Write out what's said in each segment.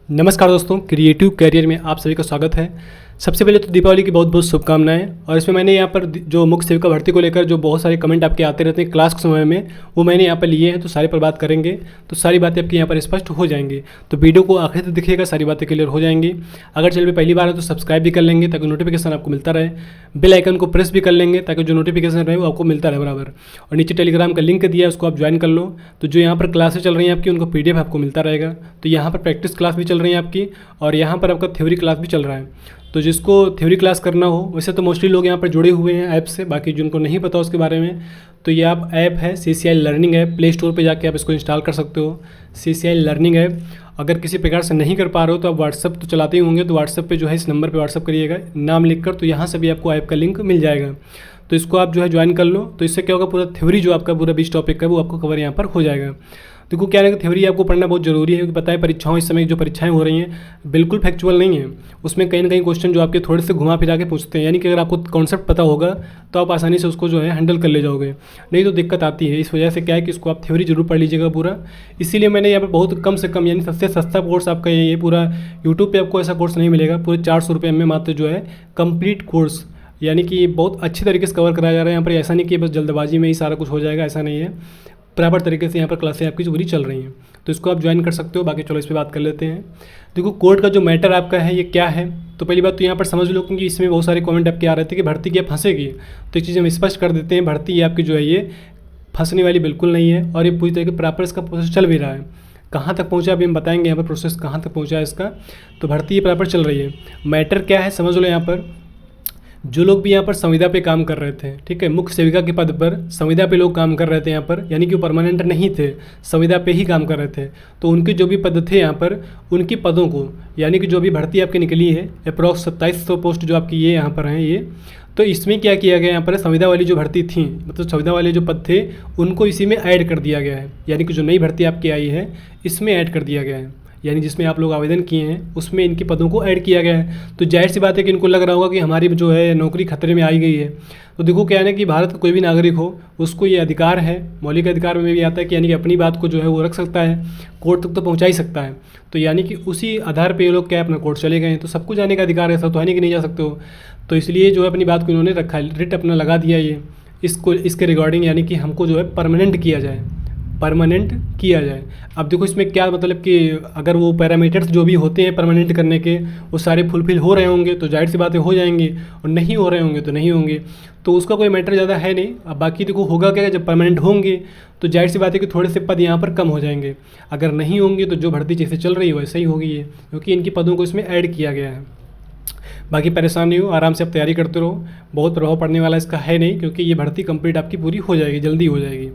नमस्कार दोस्तों, creative career में आप सभी का स्वागत है। सबसे पहले तो दीपावली की बहुत बहुत शुभकामनाएं। और इसमें मैंने यहाँ पर जो मुख्य सेविका भर्ती को लेकर जो बहुत सारे कमेंट आपके आते रहते हैं क्लास के समय में, वो मैंने यहाँ पर लिए हैं, तो सारे पर बात करेंगे तो सारी बातें आपकी यहाँ पर स्पष्ट हो जाएंगी। तो वीडियो को आखिर तक देखिएगा, सारी बातें क्लियर हो जाएंगी। अगर चैनल पर पहली बार है तो सब्सक्राइब भी कर लेंगे ताकि नोटिफिकेशन आपको मिलता रहे। बेल आइकन को प्रेस भी कर लेंगे ताकि जो नोटिफिकेशन रहे वो आपको मिलता रहे बराबर। और नीचे टेलीग्राम का लिंक दिया है, उसको आप ज्वाइन कर लो। तो जो यहाँ पर क्लासेस चल रही हैं आपकी, उनको PDF आपको मिलता रहेगा। तो यहाँ पर प्रैक्टिस क्लास भी चल रही है आपकी, और यहाँ पर आपका थ्योरी क्लास भी चल रहा है। तो जिसको थ्योरी क्लास करना हो, वैसे तो मोस्टली लोग यहाँ पर जुड़े हुए हैं ऐप से, बाकी जिनको नहीं पता उसके बारे में, तो ये आप ऐप है CCI learning app. Play store पे जाके आप इसको इंस्टॉल कर सकते हो, CCI लर्निंग ऐप। अगर किसी प्रकार से नहीं कर पा रहे हो तो आप व्हाट्सअप तो चलाते ही होंगे, तो व्हाट्सअप पे जो है इस नंबर पे व्हाट्सअप करिएगा नाम लिखकर, तो यहाँ से भी आपको ऐप का लिंक मिल जाएगा। तो इसको आप जो है ज्वाइन कर लो। तो इससे क्या होगा, पूरा थ्योरी जो आपका पूरा 20 टॉपिक का वो आपको कवर यहाँ पर हो जाएगा। देखो क्या है कि थ्योरी आपको पढ़ना बहुत ज़रूरी है, क्योंकि पता है परीक्षाओं इस समय जो परीक्षाएं हो रही हैं बिल्कुल फैक्चुअल नहीं है। उसमें कहीं ना कहीं क्वेश्चन जो आपके थोड़े से घुमा फिरा के पूछते हैं, यानी कि अगर आपको कॉन्सेप्ट पता होगा तो आप आसानी से उसको जो है हैंडल कर ले जाओगे, नहीं तो दिक्कत आती है। इस वजह से क्या है कि इसको आप थ्योरी जरूर पढ़ लीजिएगा पूरा। इसीलिए मैंने यहाँ पर बहुत कम से कम, यानी सबसे सस्ता कोर्स आपका ये पूरा यूट्यूब पर आपको ऐसा कोर्स नहीं मिलेगा। पूरे 400 रुपये में मात्र जो है कंप्लीट कोर्स, यानी कि बहुत अच्छी तरीके से कवर कराया जा रहा है यहाँ पर। ऐसा नहीं कि बस जल्दबाजी में ही सारा कुछ हो जाएगा, ऐसा नहीं है। बराबर तरीके से यहाँ पर क्लासें आपकी पूरी चल रही हैं, तो इसको आप ज्वाइन कर सकते हो। बाकी चलो इस पर बात कर लेते हैं। देखो कोड का जो मैटर आपका है ये क्या है, तो पहली बात तो यहाँ पर समझ लो, क्योंकि इसमें बहुत सारे कमेंट आपके आ रहे थे कि भर्ती क्या फंसेगी। तो एक चीज़ हम स्पष्ट कर देते हैं, भर्ती ये आपकी जो है ये फंसने वाली बिल्कुल नहीं है, और ये पूरी तरीके प्रॉपर इसका प्रोसेस चल भी रहा है। कहाँ तक पहुँचा अभी हम बताएंगे, यहाँ पर प्रोसेस कहाँ तक पहुँचा है इसका। तो भर्ती ये प्रॉपर चल रही है। मैटर क्या है समझ लो, यहाँ पर जो लोग भी यहाँ पर संविदा पे काम कर रहे थे, ठीक है, मुख्य सेविका के पद पर संविदा पे लोग काम कर रहे थे यहाँ पर, यानी कि वो परमानेंट नहीं थे, संविदा पे ही काम कर रहे थे। तो उनके जो भी पद थे यहाँ पर, उनकी पदों को, यानी कि जो भी भर्ती आपकी निकली है अप्रॉक्स 2700 पोस्ट जो आपकी ये यहाँ पर हैं ये, तो इसमें क्या किया गया यहाँ पर, संविदा वाली जो भर्ती थी, मतलब संविदा वाले जो पद थे उनको इसी में ऐड कर दिया गया है। यानी कि जो नई भर्ती आपकी आई है इसमें ऐड कर दिया गया है, यानी जिसमें आप लोग आवेदन किए हैं उसमें इनके पदों को ऐड किया गया है। तो जाहिर सी बात है कि इनको लग रहा होगा कि हमारी जो है नौकरी खतरे में आई गई है। तो देखो क्या है ना कि भारत का कोई भी नागरिक हो उसको ये अधिकार है, मौलिक अधिकार में भी आता है कि यानी कि अपनी बात को जो है वो रख सकता है, कोर्ट तक तो पहुँचा ही सकता है। तो यानी कि उसी आधार पर ये लोग क्या अपना कोर्ट चले गए हैं, तो सबको जाने का अधिकार है, ऐसा तो है नहीं कि नहीं जा सकते हो। तो इसलिए जो है अपनी बात को इन्होंने रखा, रिट अपना लगा दिया ये इसको, इसके रिगार्डिंग, यानी कि हमको जो है परमानेंट किया जाए, परमानेंट किया जाए। अब देखो इसमें क्या मतलब कि अगर वो पैरामीटर्स जो भी होते हैं परमानेंट करने के वो सारे फुलफिल हो रहे होंगे तो जाहिर सी बातें हो जाएंगी, और नहीं हो रहे होंगे तो नहीं होंगे, तो उसका कोई मैटर ज़्यादा है नहीं। अब बाकी देखो होगा क्या, जब परमानेंट होंगे तो जाहिर सी बात है कि थोड़े से पद यहाँ पर कम हो जाएंगे। अगर नहीं होंगे तो जो भर्ती जैसे चल रही है वैसे ही होगी ये, क्योंकि इनकी पदों को इसमें ऐड किया गया है। बाकी परेशान नहीं हो, आराम से आप तैयारी करते रहो, बहुत प्रभाव पड़ने वाला इसका है नहीं, क्योंकि ये भर्ती कंप्लीट आपकी पूरी हो जाएगी, जल्दी हो जाएगी।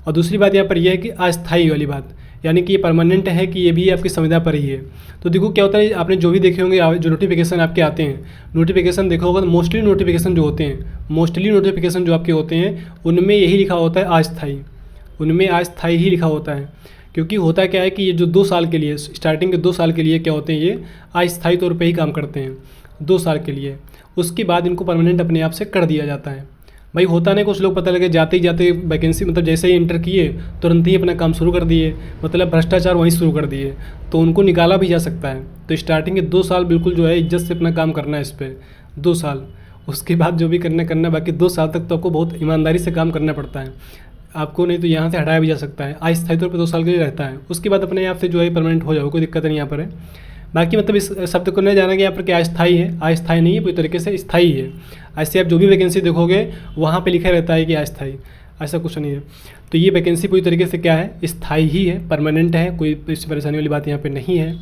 और दूसरी बात यहाँ पर यह है कि अस्थायी वाली बात, यानी कि ये परमानेंट है कि ये भी आपकी संविदा पर ही है। तो देखो क्या होता है, आपने जो भी देखे होंगे जो नोटिफिकेशन आपके आते हैं, नोटिफिकेशन देखा होगा तो मोस्टली नोटिफिकेशन जो होते हैं, मोस्टली नोटिफिकेशन जो आपके होते हैं उनमें यही लिखा होता है अस्थायी, उनमें अस्थायी ही लिखा होता है। क्योंकि होता क्या है कि ये जो 2 साल के लिए, स्टार्टिंग के 2 साल के लिए क्या होते हैं, ये अस्थायी तौर पर ही काम करते हैं 2 साल के लिए। उसके बाद इनको परमानेंट अपने आप से कर दिया जाता है। भाई होता नहीं, कुछ लोग पता लगे जाते ही जाते वैकेंसी, मतलब जैसे ही इंटर किए तुरंत ही अपना काम शुरू कर दिए, मतलब भ्रष्टाचार वहीं शुरू कर दिए, तो उनको निकाला भी जा सकता है। तो स्टार्टिंग के 2 साल बिल्कुल जो है इज्जत से अपना काम करना है इस पर, 2 साल। उसके बाद जो भी करना, बाकी 2 साल तक तो आपको बहुत ईमानदारी से काम करना पड़ता है आपको, नहीं तो यहाँ से हटाया भी जा सकता है। अस्थायी तौर पर 2 साल के लिए रहता है, उसके बाद अपने आप से जो है परमानेंट हो जाओ, कोई दिक्कत नहीं यहाँ पर है। बाकी मतलब इस शब्द को नहीं जाना कि यहाँ पर क्या अस्थायी है, अस्थायी नहीं है, पूरी तरीके से स्थायी है। ऐसे आप जो भी वैकेंसी देखोगे वहाँ पे लिखा रहता है कि अस्थायी, ऐसा कुछ नहीं है। तो ये वैकेंसी पूरी तरीके से क्या है, स्थायी ही है, परमानेंट है, कोई इससे परेशानी वाली बात यहाँ पे नहीं है।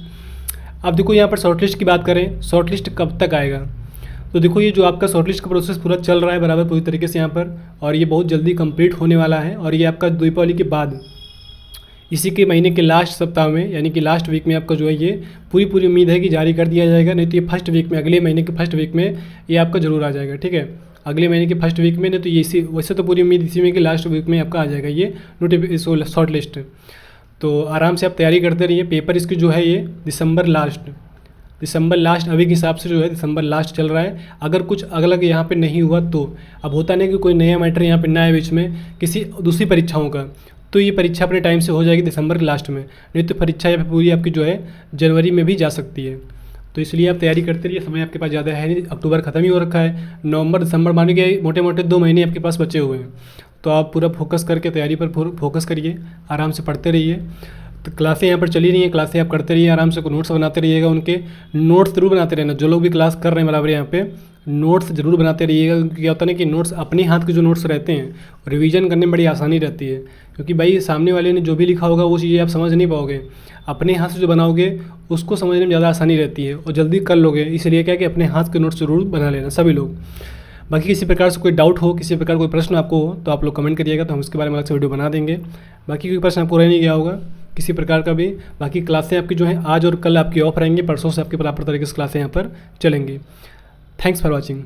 अब देखो यहाँ पर शॉर्टलिस्ट की बात करें, शॉर्टलिस्ट कब तक आएगा, तो देखो ये जो आपका शॉर्टलिस्ट का प्रोसेस पूरा चल रहा है बराबर पूरी तरीके से यहाँ पर, और ये बहुत जल्दी कंप्लीट होने वाला है। और ये आपका दीपावली के बाद, इसी के महीने के लास्ट सप्ताह में, यानी कि लास्ट वीक में आपका जो है ये पूरी उम्मीद है कि जारी कर दिया जाएगा, नहीं तो ये फर्स्ट वीक में, अगले महीने के फर्स्ट वीक में ये आपका ज़रूर आ जाएगा, ठीक है, अगले महीने के फर्स्ट वीक में। नहीं तो ये इसी, वैसे तो पूरी उम्मीद इसी में कि लास्ट वीक में आपका आ जाएगा ये नोटिफिकेशन शॉर्ट लिस्ट। तो आराम से आप तैयारी करते रहिए। पेपर इसकी जो है ये दिसंबर लास्ट अभी के हिसाब से जो है दिसंबर लास्ट चल रहा है। अगर कुछ अलग यहाँ पे नहीं हुआ तो, अब होता नहीं कि कोई नया मैटर यहाँ पे ना आए बीच में किसी दूसरी परीक्षाओं का, तो ये परीक्षा अपने टाइम से हो जाएगी दिसंबर के लास्ट में, नहीं तो परीक्षा या फिर पूरी आपकी जो है जनवरी में भी जा सकती है। तो इसलिए आप तैयारी करते रहिए, समय आपके पास ज़्यादा है नहीं, अक्टूबर ख़त्म ही हो रखा है, नवंबर दिसंबर मान के मोटे मोटे 2 महीने आपके पास बचे हुए हैं। तो आप पूरा फोकस करके तैयारी पर फोकस करिए, आराम से पढ़ते रहिए। तो क्लासें यहाँ पर चली रही हैं, क्लासें आप करते रहिए, आराम से नोट्स बनाते रहिएगा, उनके नोट्स ज़रूर बनाते रहना। जो लोग भी क्लास कर रहे हैं बराबर यहाँ पे, नोट्स ज़रूर बनाते रहिएगा, क्योंकि क्या होता है ना कि नोट्स अपने हाथ के जो नोट्स रहते हैं रिवीजन करने में बड़ी आसानी रहती है, क्योंकि भाई सामने वाले ने जो भी लिखा होगा वो चीज़ें आप समझ नहीं पाओगे। अपने हाथ से जो बनाओगे उसको समझने में ज़्यादा आसानी रहती है और जल्दी कर लोगे। इसलिए क्या कि अपने हाथ के नोट्स ज़रूर बना लेना सभी लोग। बाकी किसी प्रकार से कोई डाउट हो, किसी प्रकार कोई प्रश्न आपको हो तो आप लोग कमेंट करिएगा, तो हम उसके बारे में अलग से वीडियो बना देंगे। बाकी कोई प्रश्न आपको रह नहीं गया होगा किसी प्रकार का भी। बाकी क्लासें आपकी जो है आज और कल आपकी ऑफ रहेंगी, परसों से आपके बराबर तरीके से क्लासें यहाँ पर चलेंगी। Thanks for watching.